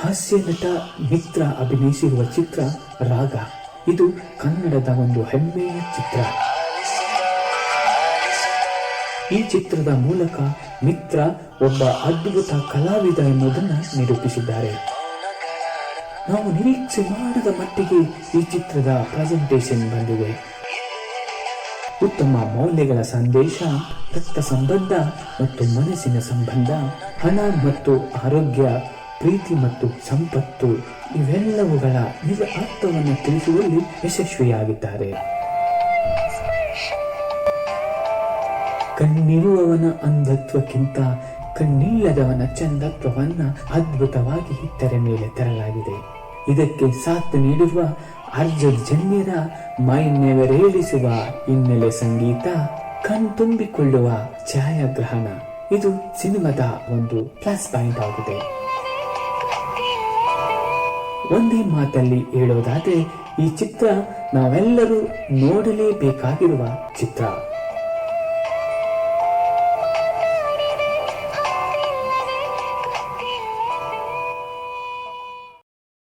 ಹಾಸ್ಯ ನಟ ಮಿತ್ರ ಅಭಿನಯಿಸಿರುವ ಚಿತ್ರ ರಾಗ. ಇದು ಕನ್ನಡದ ಒಂದು ಹೆಮ್ಮೆಯ ಚಿತ್ರ. ಈ ಚಿತ್ರದ ಮೂಲಕ ಮಿತ್ರ ಒಬ್ಬ ಅದ್ಭುತ ಕಲಾವಿದ ಎನ್ನುವುದನ್ನು ನಿರೂಪಿಸಿದ್ದಾರೆ. ನಾವು ನಿರೀಕ್ಷೆ ಮಾಡದ ಮಟ್ಟಿಗೆ ಈ ಚಿತ್ರದ ಪ್ರೆಸೆಂಟೇಷನ್ ಬಂದಿದೆ. ಉತ್ತಮ ಮೌಲ್ಯಗಳ ಸಂದೇಶ, ರಕ್ತ ಸಂಬಂಧ ಮತ್ತು ಮನಸ್ಸಿನ ಸಂಬಂಧ, ಹಣ ಮತ್ತು ಆರೋಗ್ಯ, ಪ್ರೀತಿ ಮತ್ತು ಸಂಪತ್ತು ಇವೆಲ್ಲವುಗಳ ನಿಜ ಅರ್ಥವನ್ನು ತಿಳಿಸುವಲ್ಲಿ ಯಶಸ್ವಿಯಾಗಿದ್ದಾರೆ. ಕಣ್ಣಿರುವವನ ಅಂಧತ್ವಕ್ಕಿಂತ ಕಣ್ಣಿಲ್ಲದವನ ಚಂದತ್ವವನ್ನ ಅದ್ಭುತವಾಗಿ ತೆರೆ ಮೇಲೆ ತರಲಾಗಿದೆ. ಇದಕ್ಕೆ ಸಾಥ್ ನೀಡಿರುವ ಅರ್ಜುನ್ಯರ ಮೈನೆವರೇಳಿಸುವ ಹಿನ್ನೆಲೆ ಸಂಗೀತ, ಕಣ್ತುಂಬಿಕೊಳ್ಳುವ ಛಾಯಾಗ್ರಹಣ ಇದು ಸಿನಿಮಾದ ಒಂದು ಪ್ಲಸ್ ಪಾಯಿಂಟ್ ಆಗಿದೆ. ಒಂದೇ ಮಾತಲ್ಲಿ ಹೇಳೋದಾದ್ರೆ ಈ ಚಿತ್ರ ನಾವೆಲ್ಲರೂ ನೋಡಲೇಬೇಕಾಗಿರುವ ಚಿತ್ರ.